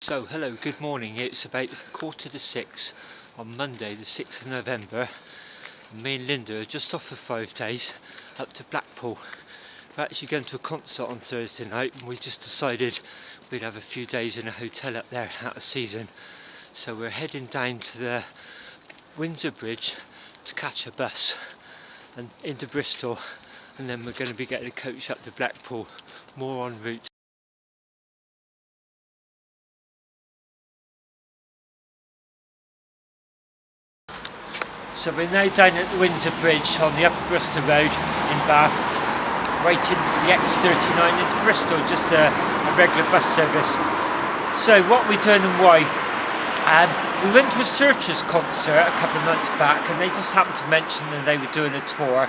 So hello, good morning. It's about 5:45 on Monday the 6th of November. Me and Linda are just off for 5 days up to Blackpool. We're actually going to a concert on Thursday night and we just decided we'd have a few days in a hotel up there out of season. So we're heading down to the Windsor Bridge to catch a bus and into Bristol, and then we're going to be getting a coach up to Blackpool, more en route. So we're now down at the Windsor Bridge on the Upper Bristol Road in Bath, waiting for the X39 into Bristol, just a regular bus service. So what we're doing and why? We went to a Searchers concert a couple of months back and they just happened to mention that they were doing a tour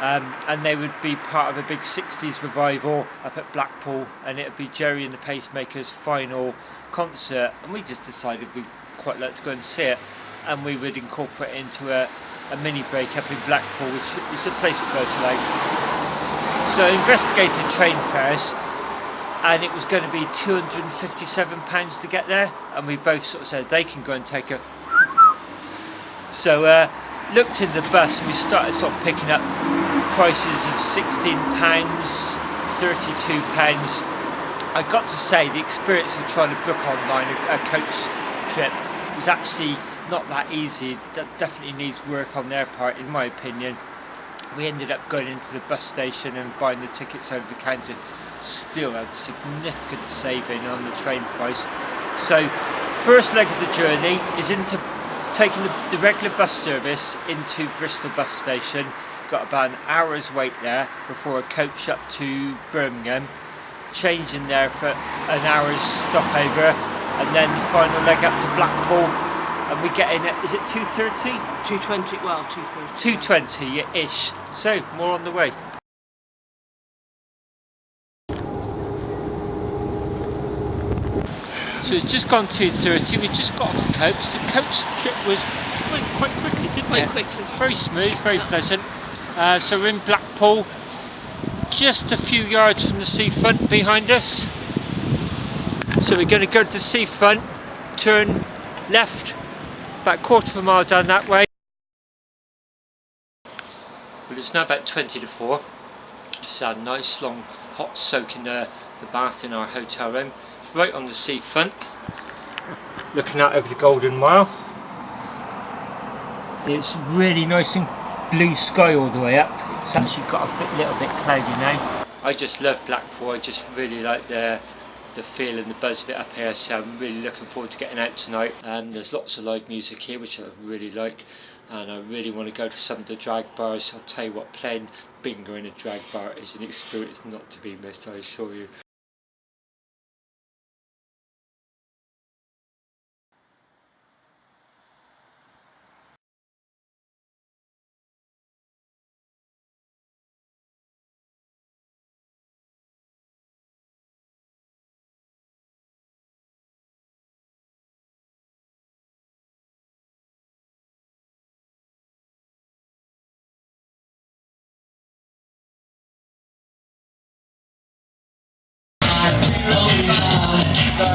and they would be part of a big 60s revival up at Blackpool, and it would be Jerry and the Pacemakers' final concert, and we just decided we'd quite like to go and see it. And we would incorporate it into a mini break up in Blackpool, which is a place we go to like. So investigated train fares, and it was going to be £257 to get there, and we both sort of said they can go and take a. So looked in the bus and we started sort of picking up prices of £16, £32. I got to say the experience of trying to book online a coach trip was actually not that easy. That definitely needs work on their part, in my opinion. We ended up going into the bus station and buying the tickets over the counter. Still a significant saving on the train price. So first leg of the journey is into taking the regular bus service into Bristol bus station. Got about an hour's wait there before a coach up to Birmingham, changing there for an hour's stopover, and then the final leg up to Blackpool. And we get in at, is it 2:30? 2:20, well, 2:30. 2:20-ish, so more on the way. So it's just gone 2:30, we just got off the coach. The coach trip went quite quickly, didn't it? Quite quickly. Very smooth, very pleasant. So we're in Blackpool, just a few yards from the seafront behind us. So we're going to go to the seafront, turn left, about a quarter of a mile down that way. Well, it's now about 20 to 4. Just had a nice long hot soak in the bath in our hotel room. It's right on the seafront, looking out over the Golden Mile. It's really nice and blue sky all the way up. It's actually got a little bit cloudy now. I just love Blackpool. I just really like the feel and the buzz of it up here, so I'm really looking forward to getting out tonight. There's lots of live music here which I really like, and I really want to go to some of the drag bars. I'll tell you what, playing bingo in a drag bar is an experience not to be missed, I assure you.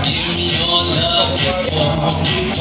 Give me your love before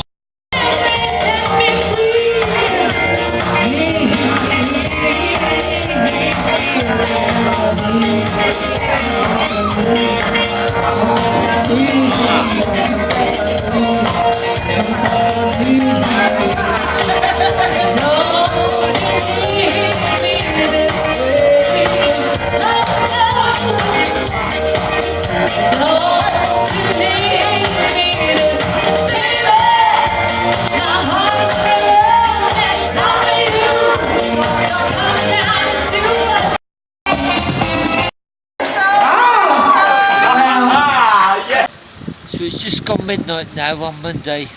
So it's just gone midnight now on Monday.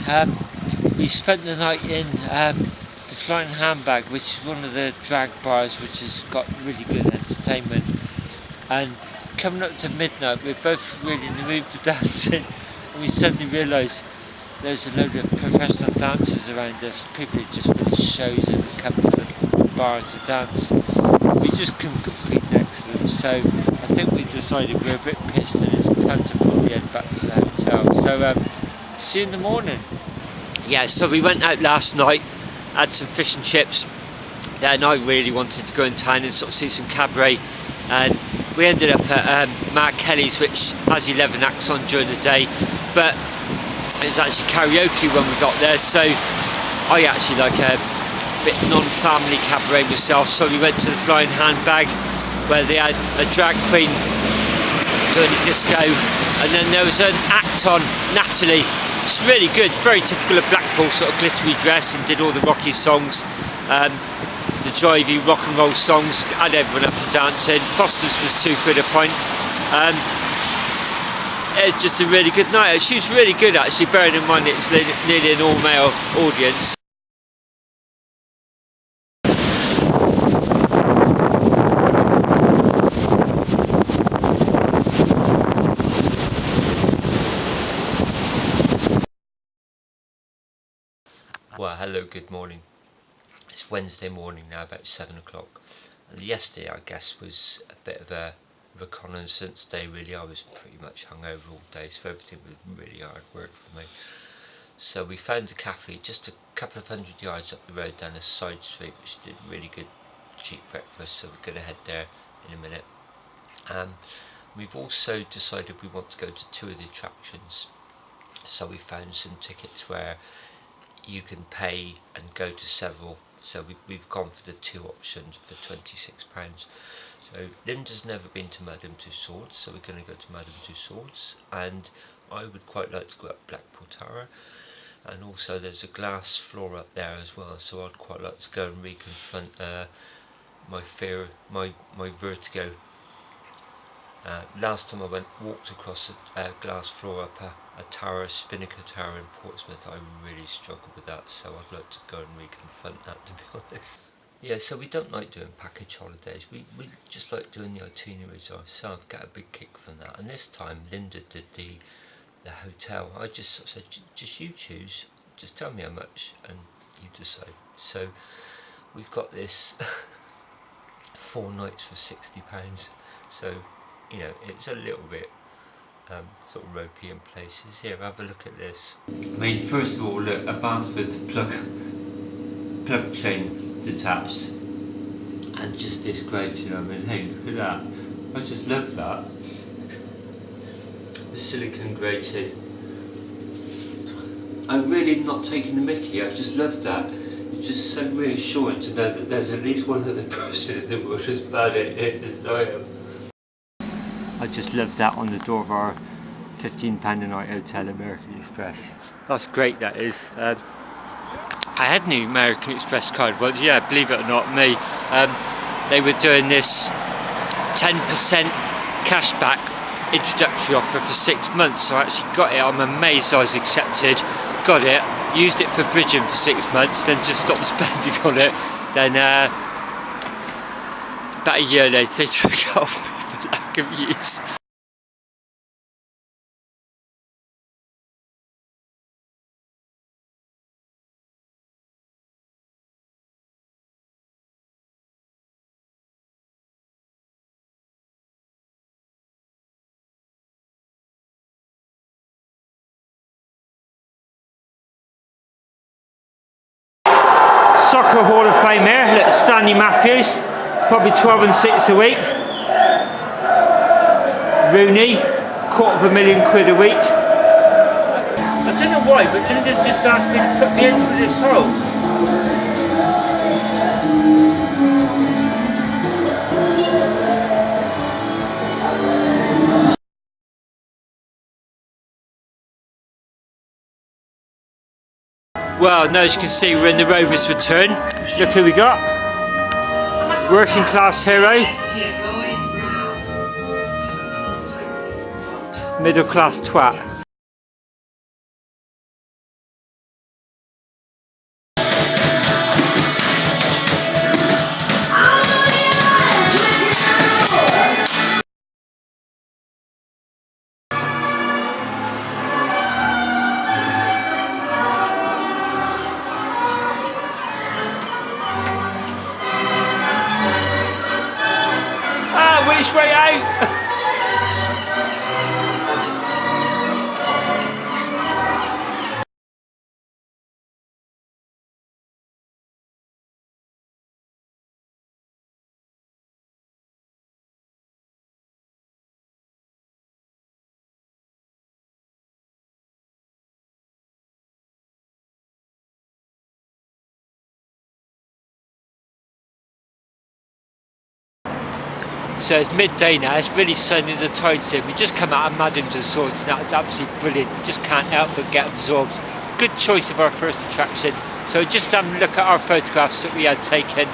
We spent the night in the Flying Handbag, which is one of the drag bars which has got really good entertainment. And coming up to midnight, we're both really in the mood for dancing, and we suddenly realised there's a load of professional dancers around us. People who just finished shows and come to the bar to dance. We just couldn't compete next to them, so I think we decided we're a bit pissed and it's time to probably head back to the hotel. So See you in the morning. Yeah, so we went out last night, had some fish and chips. Then I really wanted to go in town and sort of see some cabaret, and we ended up at Mark Kelly's, which has 11 acts on during the day, but it was actually karaoke when we got there. So I actually like a bit non-family cabaret myself, so we went to the Flying Handbag, where they had a drag queen doing a disco, and then there was an act on, Natalie. It's really good, very typical of Blackpool, sort of glittery dress, and did all the rocky songs, the drivey rock and roll songs, had everyone up and dancing. Foster's was £2 a pint. It was just a really good night. She was really good actually, bearing in mind it was nearly an all-male audience. Well, hello, good morning. It's Wednesday morning now, about 7 o'clock. And yesterday, I guess, was a bit of a reconnaissance day, really. I was pretty much hungover all day, so everything was really hard work for me. So we found a cafe just a couple of hundred yards up the road down a side street, which did really good, cheap breakfast, so we're going to head there in a minute. We've also decided we want to go to 2 of the attractions. So we found some tickets where you can pay and go to several, so we've gone for the 2 options for £26. So Linda's never been to Madame Tussaud's, so we're going to go to Madame Tussaud's, and I would quite like to go up Blackpool Tower, and also there's a glass floor up there as well, so I'd quite like to go and reconfront my fear, my vertigo. Last time I walked across a glass floor up a tower, Spinnaker Tower in Portsmouth, I really struggled with that, so I'd like to go and reconfront that, to be honest. Yeah, so we don't like doing package holidays, we just like doing the itineraries ourselves, get a big kick from that. And this time Linda did the hotel. I just sort of said, just you choose, just tell me how much and you decide. So we've got this 4 nights for £60, so you know, it's a little bit sort of ropey in places. Here, have a look at this. I mean, first of all, look, a bath with plug chain detached, and just this grating. I mean, hey, look at that. I just love that. The silicone grating. I'm really not taking the mickey, I just love that. It's just so reassuring to know that there's at least one other person in the world as bad at it as I am. I just love that on the door of our £15 a night hotel, American Express. That's great, that is. I had an American Express card once, yeah, believe it or not, me. They were doing this 10% cashback introductory offer for 6 months, so I actually got it. I'm amazed I was accepted, got it, used it for bridging for 6 months, then just stopped spending on it. Then about a year later they took it off me for lack of use. Soccer Hall of Fame here, look, Stanley Matthews, probably 12 and 6 a week. Rooney, £250,000 a week. I don't know why, but Linda's just asked me to put me into this hole. Well, now as you can see, we're in the Rovers Return. Look who we got. Working class hero. Middle class twat. Which way out? So it's midday now, it's really sunny, the tide's in. We just come out of Madame Tussauds and that was absolutely brilliant. You just can't help but get absorbed. Good choice of our first attraction. So just have a look at our photographs that we had taken.